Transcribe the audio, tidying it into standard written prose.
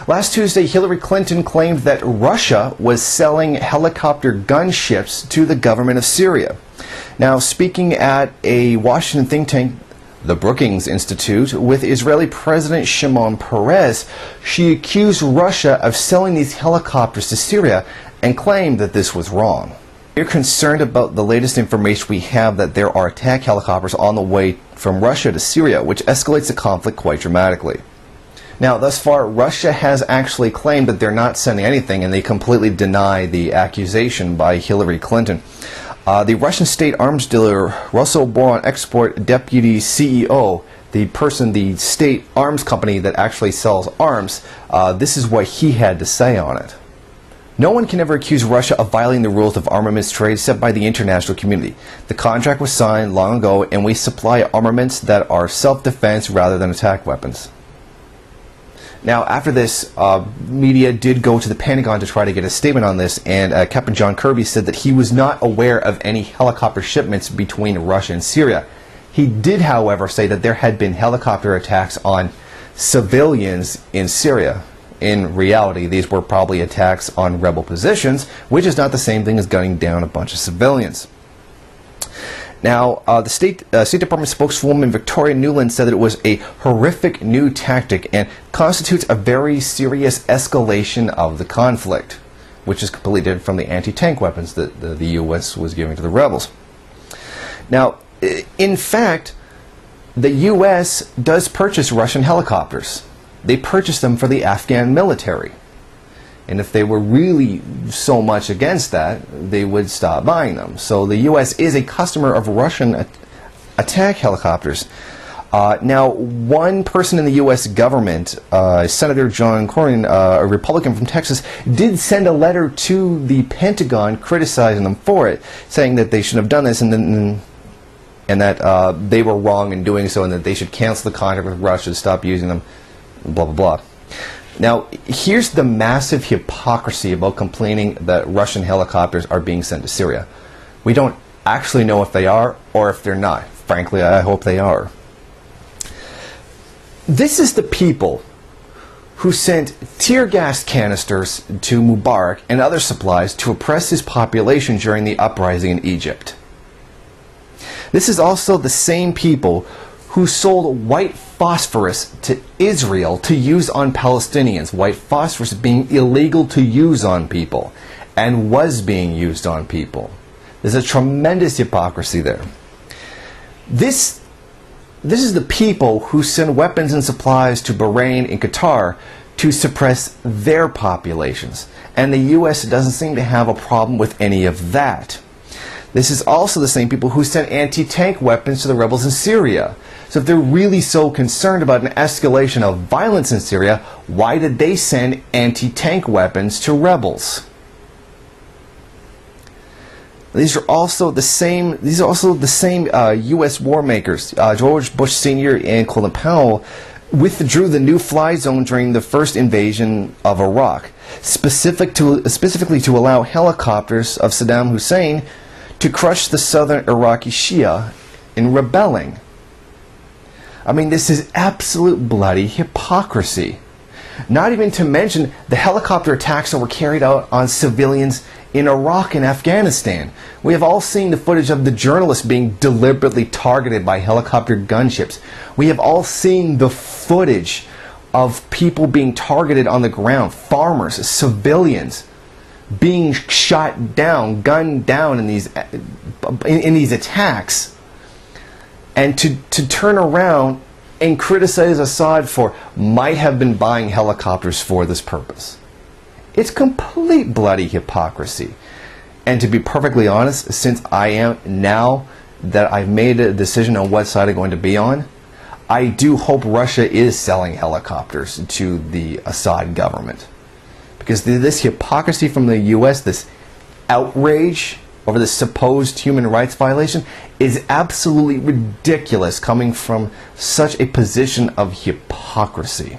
Last Tuesday, Hillary Clinton claimed that Russia was selling helicopter gunships to the government of Syria. Now, speaking at a Washington think tank, the Brookings Institute, with Israeli President Shimon Peres, she accused Russia of selling these helicopters to Syria and claimed that this was wrong. We're concerned about the latest information we have that there are attack helicopters on the way from Russia to Syria, which escalates the conflict quite dramatically. Now, thus far, Russia has actually claimed that they're not sending anything, and they completely deny the accusation by Hillary Clinton. The Russian state arms dealer, Rosoboron Export Deputy CEO, the state arms company that actually sells arms, this is what he had to say on it. No one can ever accuse Russia of violating the rules of armaments trade set by the international community. The contract was signed long ago, and we supply armaments that are self-defense rather than attack weapons. Now, after this, media did go to the Pentagon to try to get a statement on this, and Captain John Kirby said that he was not aware of any helicopter shipments between Russia and Syria. He did, however, say that there had been helicopter attacks on civilians in Syria. In reality, these were probably attacks on rebel positions, which is not the same thing as gunning down a bunch of civilians. Now, the State Department spokeswoman Victoria Nuland said that it was a horrific new tactic and constitutes a very serious escalation of the conflict, which is completely different from the anti-tank weapons that the U.S. was giving to the rebels. Now, in fact, the U.S. does purchase Russian helicopters. They purchase them for the Afghan military. And if they were really so much against that, they would stop buying them. So the U.S. is a customer of Russian attack helicopters. Now, one person in the U.S. government, Senator John Cornyn, a Republican from Texas, did send a letter to the Pentagon criticizing them for it, saying that they shouldn't have done this and that they were wrong in doing so and that they should cancel the contract with Russia, stop using them, blah, blah, blah. Now, here's the massive hypocrisy about complaining that Russian helicopters are being sent to Syria. We don't actually know if they are or if they're not. Frankly, I hope they are. This is the people who sent tear gas canisters to Mubarak and other supplies to oppress his population during the uprising in Egypt. This is also the same people who sold white phosphorus to Israel to use on Palestinians, white phosphorus being illegal to use on people, and was being used on people. There's a tremendous hypocrisy there. This is the people who send weapons and supplies to Bahrain and Qatar to suppress their populations, and the U.S. doesn't seem to have a problem with any of that. This is also the same people who sent anti-tank weapons to the rebels in Syria. So if they're really so concerned about an escalation of violence in Syria, why did they send anti-tank weapons to rebels? These are also the same U.S. war makers. George Bush Sr. and Colin Powell withdrew the no-fly zone during the first invasion of Iraq, specifically to allow helicopters of Saddam Hussein to crush the southern Iraqi Shia in rebelling. I mean, this is absolute bloody hypocrisy. Not even to mention the helicopter attacks that were carried out on civilians in Iraq and Afghanistan. We have all seen the footage of the journalists being deliberately targeted by helicopter gunships. We have all seen the footage of people being targeted on the ground, farmers, civilians, being shot down, gunned down in these attacks. And to turn around and criticize Assad for might have been buying helicopters for this purpose. It's complete bloody hypocrisy. And to be perfectly honest, since I am now that I've made a decision on what side I'm going to be on, I do hope Russia is selling helicopters to the Assad government. Because this hypocrisy from the U.S., this outrage over this supposed human rights violation, is absolutely ridiculous coming from such a position of hypocrisy.